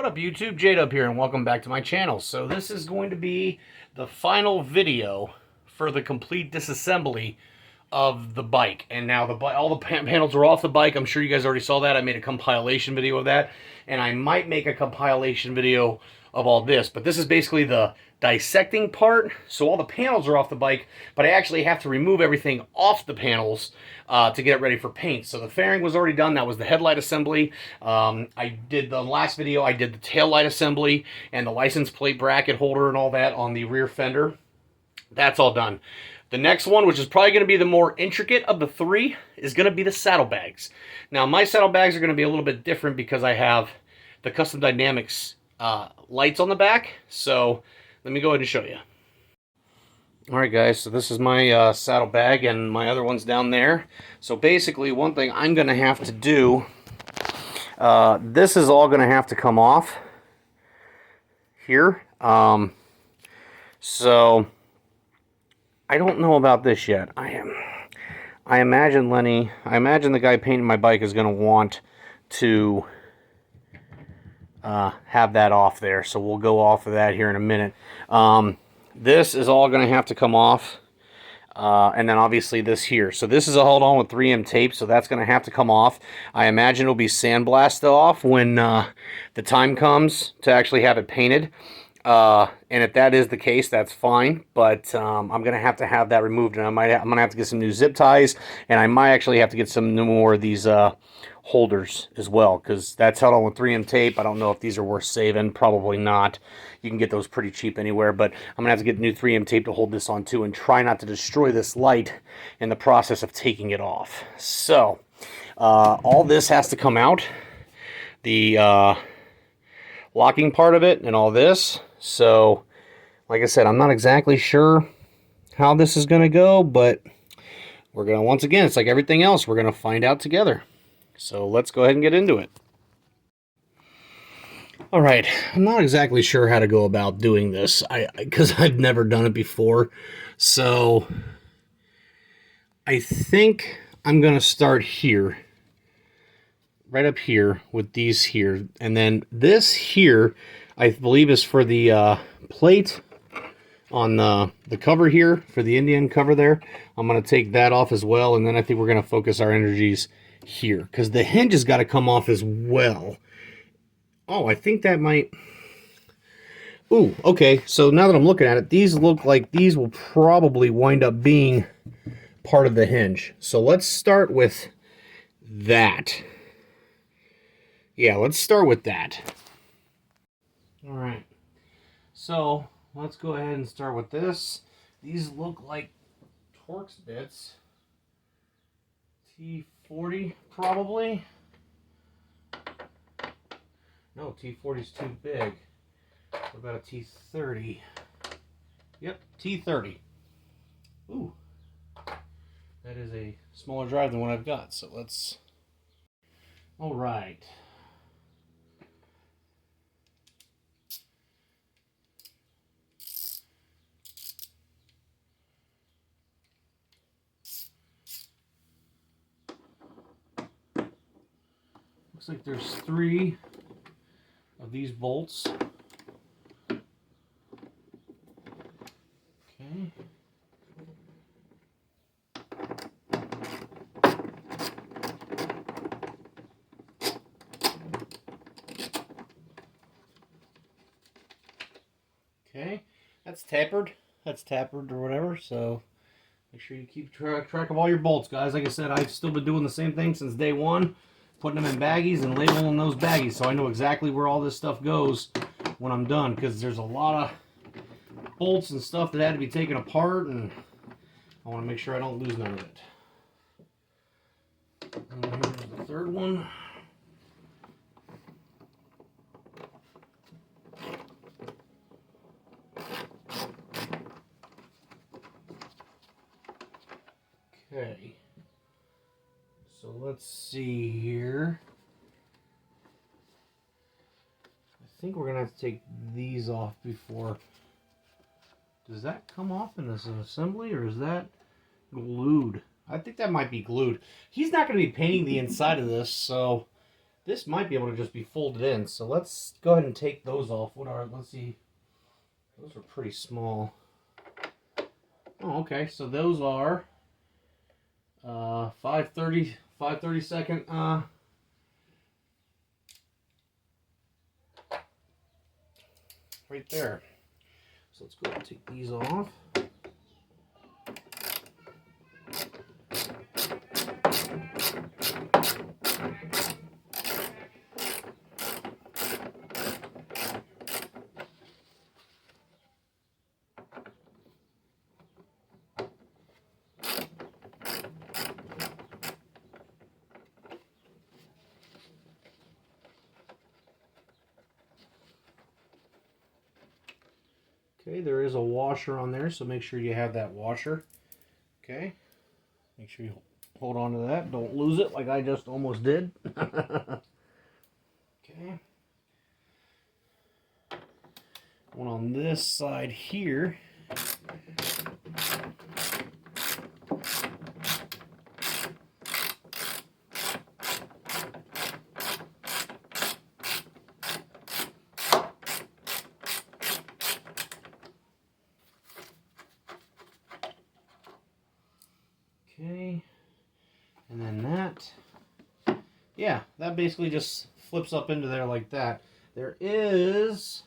What up YouTube, J-Dub here and welcome back to my channel. So this is going to be the final video for the complete disassembly of the bike. And now all the panels are off the bike. I'm sure you guys already saw that. I made a compilation video of that. And I might make a compilation video of all this. But this is basically the dissecting part. So all the panels are off the bike, but I actually have to remove everything off the panels to get it ready for paint. So the fairing was already done. That was the headlight assembly. I did the last video, I did the tail light assembly and the license plate bracket holder and all that on the rear fender. That's all done. The next one, which is probably going to be the more intricate of the three, is going to be the saddlebags. Now, my saddlebags are going to be a little bit different because I have the Custom Dynamics lights on the back. So let me go ahead and show you. Alright guys, so this is my saddlebag and my other one's down there. So basically one thing I'm going to have to do, this is all going to have to come off here. So I don't know about this yet. I imagine the guy painting my bike is going to want to have that off there. So we'll go off of that here in a minute. This is all going to have to come off. And then obviously this here. So this is a held on with 3M tape, so that's going to have to come off. I imagine it'll be sandblasted off when the time comes to actually have it painted. And if that is the case, that's fine. But I'm going to have that removed, and I'm going to have to get some new zip ties, and I might actually have to get some more of these holders as well, because that's held on with 3M tape. I don't know if these are worth saving. Probably not. You can get those pretty cheap anywhere, but I'm gonna have to get new 3M tape to hold this on too, and try not to destroy this light in the process of taking it off. So all this has to come out, the locking part of it and all this. So like I said, I'm not exactly sure how this is gonna go, but we're gonna, once again, it's like everything else, we're gonna find out together. So let's go ahead and get into it. All right, I'm not exactly sure how to go about doing this because I've never done it before. So I think I'm going to start here, right up here with these here. And then this here, I believe is for the plate on the cover here, for the Indian cover there. I'm going to take that off as well. And then I think we're going to focus our energies here, because the hinge has got to come off as well. Oh, I think that might... Ooh, okay, so now that I'm looking at it, these look like these will probably wind up being part of the hinge. So let's start with that. Yeah, let's start with that. All right, so let's go ahead and start with this. These look like Torx bits. T40 probably. No, T40 is too big. What about a T30? Yep, T30. Ooh, that is a smaller drive than what I've got. So let's. All right. Looks like there's 3 of these bolts. Okay. Okay, that's tapered. That's tapered or whatever, so make sure you keep track of all your bolts, guys. Like I said, I've still been doing the same thing since day one. Putting them in baggies and labeling those baggies, so I know exactly where all this stuff goes when I'm done, because there's a lot of bolts and stuff that had to be taken apart, and I want to make sure I don't lose none of it. And here's the third one. Okay. So let's see here. I think we're going to have to take these off before. Does that come off in this assembly, or is that glued? I think that might be glued. He's not going to be painting the inside of this, so This might be able to just be folded in, so let's go ahead and take those off. Let's see, those are pretty small. Oh, okay, so those are 5/32 right there. So let's go ahead and take these off. Okay, there is a washer on there, so make sure you have that washer. Okay, make sure you hold on to that. Don't lose it like I just almost did. Okay. One on this side here. Okay, and then that, yeah, that basically just flips up into there like that. There is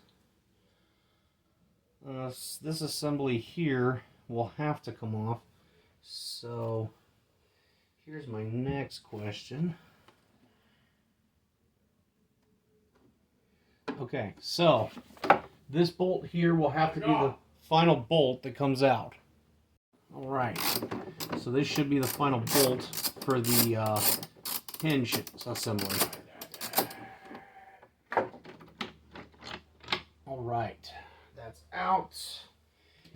this assembly here will have to come off. So here's my next question. Okay, so this bolt here will have to be the final bolt that comes out. All right, so this should be the final bolt for the hinge assembly. All right, that's out.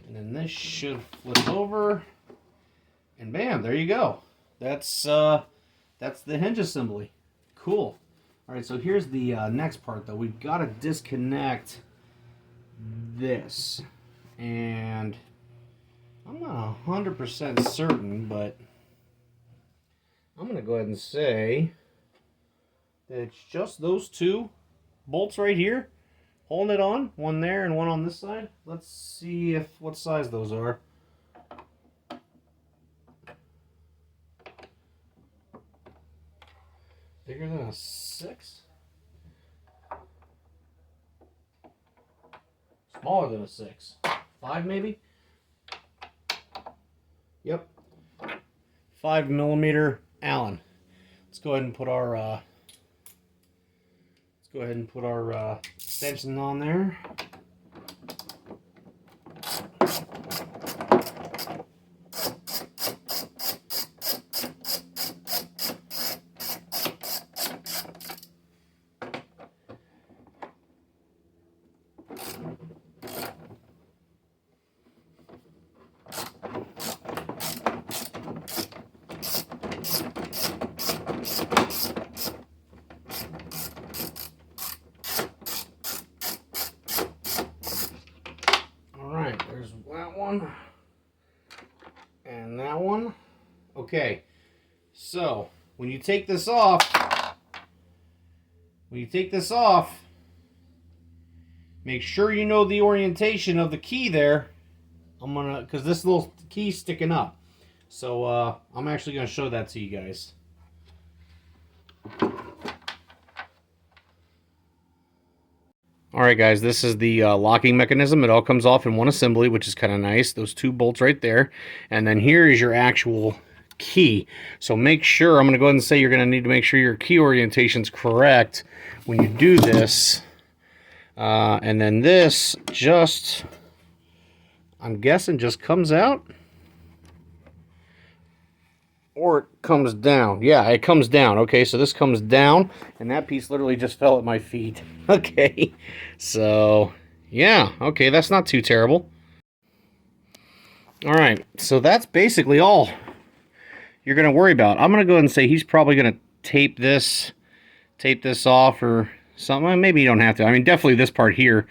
And then this should flip over. And bam, there you go. That's the hinge assembly. Cool. All right, so here's the next part though. We've got to disconnect this. And I'm not 100% certain, but I'm going to go ahead and say that it's just those two bolts right here holding it on. One there and one on this side. Let's see what size those are. Bigger than a 6? Smaller than a 6. 5 maybe? Yep. 5mm Allen. Let's go ahead and put our extension on there. There's that one and that one. Okay, so when you take this off, make sure you know the orientation of the key there. Because this little key's sticking up. So I'm actually gonna show that to you guys. Alright guys, this is the locking mechanism. It all comes off in one assembly, which is kind of nice. Those two bolts right there. And then here is your actual key. So make sure, I'm going to go ahead and say you're going to need to make sure your key orientation is correct when you do this. And then this just, I'm guessing, just comes out. Or it comes down. Yeah, it comes down. Okay, so this comes down, and that piece literally just fell at my feet. Okay, so yeah, okay, that's not too terrible. All right, so that's basically all you're going to worry about. I'm going to go ahead and say he's probably going to tape this off or something. Maybe you don't have to. I mean, definitely this part here,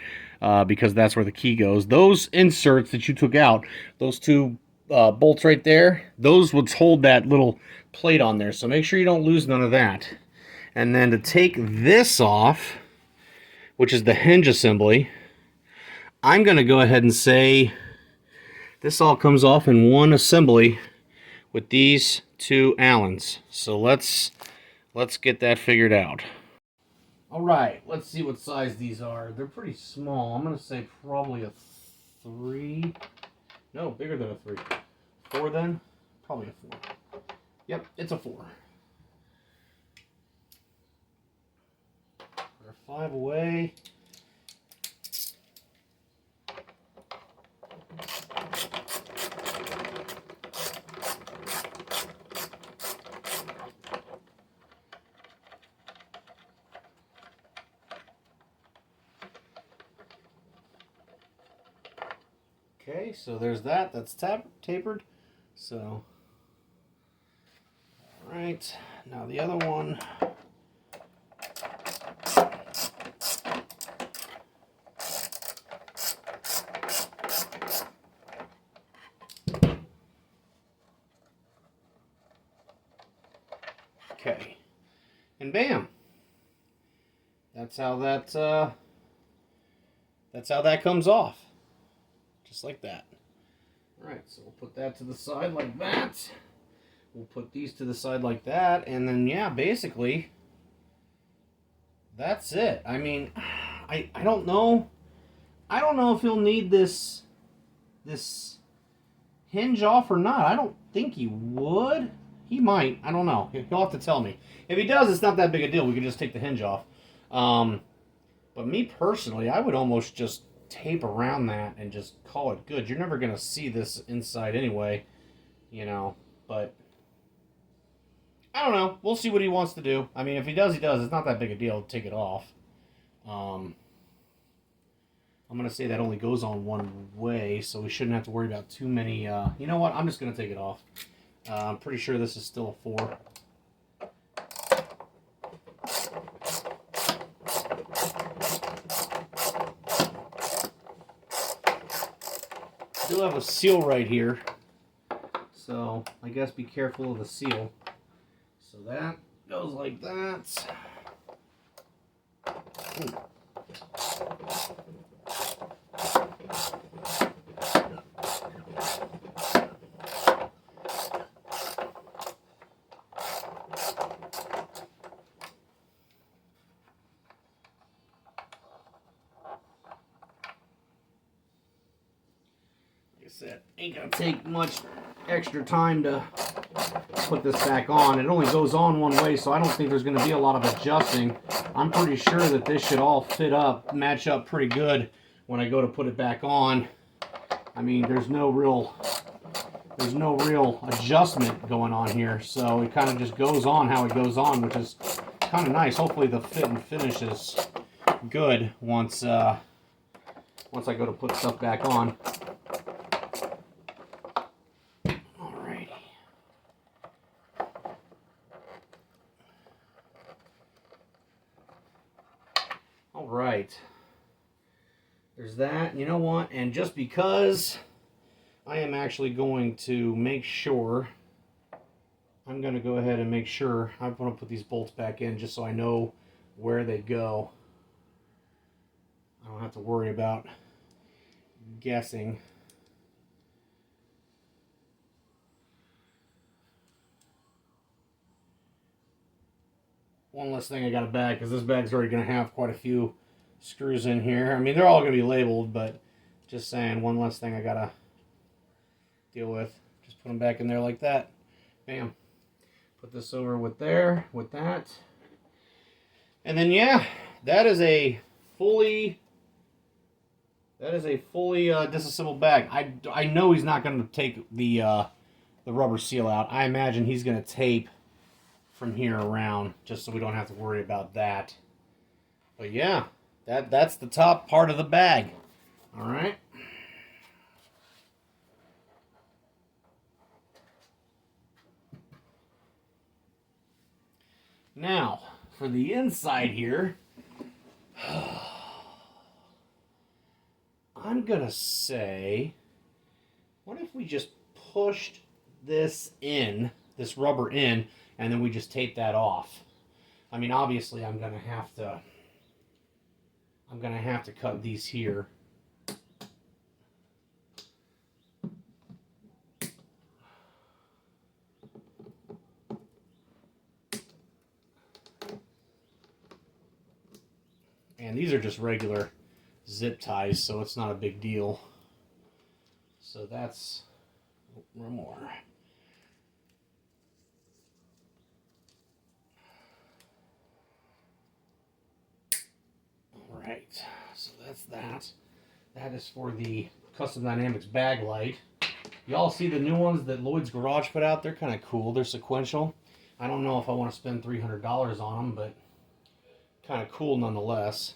because that's where the key goes. Those inserts that you took out, those two bolts right there, those would hold that little plate on there, so make sure you don't lose none of that. And then to take this off, which is the hinge assembly, I'm going to go ahead and say this all comes off in one assembly with these two Allens. So let's get that figured out. All right, let's see what size these are. They're pretty small. I'm going to say probably a 3. No, bigger than a 3. 4 then? Probably a 4. Yep, it's a 4. We're 5 away. Okay, so there's that. That's tapered. So, all right. Now the other one. Okay, and bam. That's how that comes off. Just like that. Alright, so we'll put that to the side like that. We'll put these to the side like that. And then, yeah, basically, that's it. I mean, I don't know. I don't know if he'll need this hinge off or not. I don't think he would. He might. I don't know. He'll have to tell me. If he does, it's not that big a deal. We can just take the hinge off. But me personally, I would almost just tape around that and just call it good. You're never going to see this inside anyway, you know, but I don't know. We'll see what he wants to do. I mean, if he does, he does. It's not that big a deal to take it off. I'm going to say that only goes on one way, so we shouldn't have to worry about too many. You know what? I'm just going to take it off. I'm pretty sure this is still a 4. Do have a seal right here, so I guess be careful of the seal. So that goes like that. Ooh. Said, ain't gonna take much extra time to put this back on. It only goes on one way, so I don't think there's gonna be a lot of adjusting. I'm pretty sure that this should all fit up, match up pretty good when I go to put it back on. I mean, there's no real adjustment going on here, so it kind of just goes on how it goes on, which is kind of nice. Hopefully the fit and finish is good once I go to put stuff back on. All right, there's that. You know what? And just because I am actually going to make sure, I'm going to go ahead and make sure I'm going to put these bolts back in just so I know where they go. I don't have to worry about guessing. One less thing I got to bag, because this bag's already going to have quite a few screws in here. I mean, they're all going to be labeled, but just saying, one less thing I got to deal with. Just put them back in there like that. Bam. Put this over with there, with that. And then, yeah, that is a fully disassembled bag. I know he's not going to take the rubber seal out. I imagine he's going to tape from here around, just so we don't have to worry about that. But yeah, that's the top part of the bag. All right. Now, for the inside here, I'm gonna say, what if we just pushed this rubber in, and then we just tape that off? I mean, obviously I'm gonna have to cut these here. And these are just regular zip ties, so it's not a big deal. So that's one more. All right, so that's that. That is for the Custom Dynamics bag light. Y'all see the new ones that Lloyd's Garage put out? They're kind of cool. They're sequential. I don't know if I want to spend $300 on them, but kind of cool nonetheless.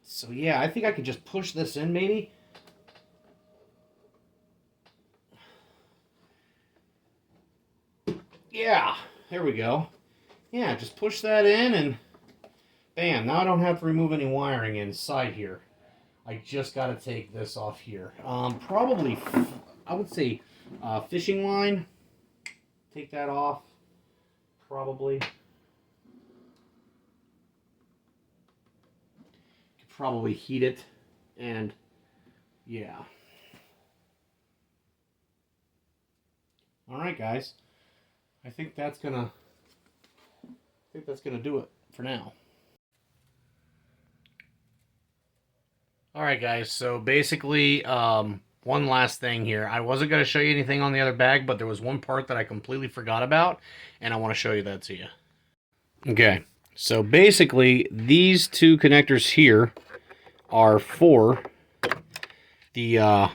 So yeah, I think I could just push this in maybe. Yeah, there we go. Yeah, just push that in and bam, now I don't have to remove any wiring inside here. I just got to take this off here. Probably, I would say fishing line. Take that off, probably. Could probably heat it, and yeah. All right, guys. I think that's gonna do it for now. All right, guys. So basically, one last thing here. I wasn't going to show you anything on the other bag, but there was one part that I completely forgot about, and I want to show you that to you. Okay. So basically, these two connectors here are for the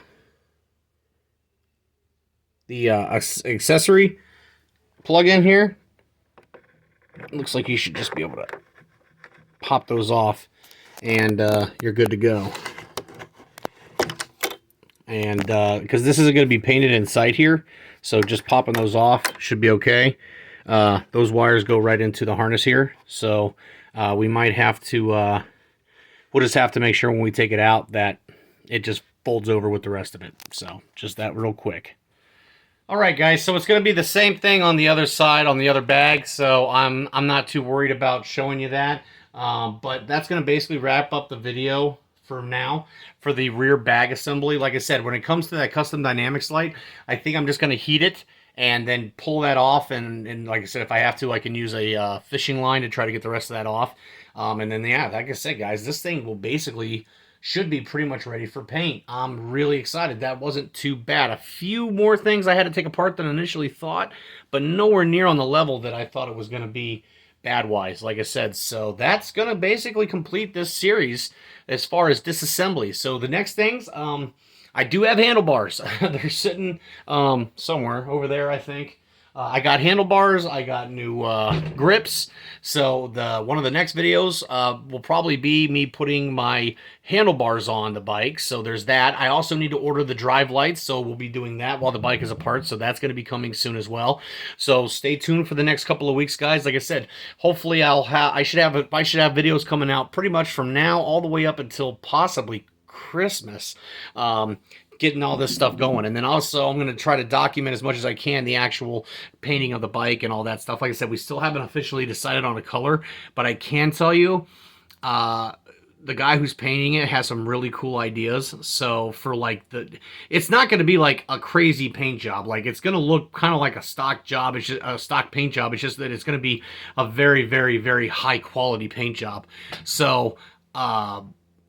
accessory plug-in here. Looks like you should just be able to pop those off, and you're good to go. And because this isn't going to be painted inside here, so just popping those off should be okay. Those wires go right into the harness here, so we might have to we'll just have to make sure when we take it out that it just folds over with the rest of it. So just that real quick. All right, guys, so it's going to be the same thing on the other side, on the other bag, so I'm not too worried about showing you that. But that's going to basically wrap up the video for now for the rear bag assembly. Like I said, when it comes to that Custom Dynamics light, I think I'm just going to heat it and then pull that off. And like I said, if I have to, I can use a fishing line to try to get the rest of that off. And then, yeah, like I said, guys, this thing will basically should be pretty much ready for paint. I'm really excited. That wasn't too bad. A few more things I had to take apart than initially thought, but nowhere near on the level that I thought it was going to be bad-wise, like I said. So that's going to basically complete this series as far as disassembly. So the next things, I do have handlebars. They're sitting somewhere over there, I think. I got handlebars, I got new grips, so one of the next videos will probably be me putting my handlebars on the bike, so there's that. I also need to order the drive lights, so we'll be doing that while the bike is apart, so that's going to be coming soon as well. So stay tuned for the next couple of weeks, guys. Like I said, hopefully I should have videos coming out pretty much from now all the way up until possibly Christmas. Getting all this stuff going. And then also I'm going to try to document as much as I can the actual painting of the bike and all that stuff. Like I said, we still haven't officially decided on a color, but I can tell you the guy who's painting it has some really cool ideas. So for like it's not going to be like a crazy paint job. Like it's going to look kind of like a stock job. It's just a stock paint job. It's just that it's going to be a very, very, very high quality paint job. So,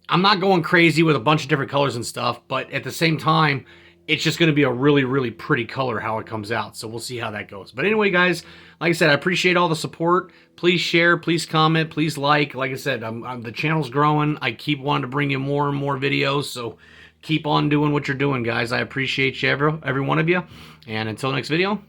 I'm not going crazy with a bunch of different colors and stuff, but at the same time, it's just going to be a really, really pretty color how it comes out. So we'll see how that goes. But anyway, guys, like I said, I appreciate all the support. Please share, please comment, please like. Like I said, the channel's growing. I keep wanting to bring you more and more videos, so keep on doing what you're doing, guys. I appreciate you, every one of you. And until next video,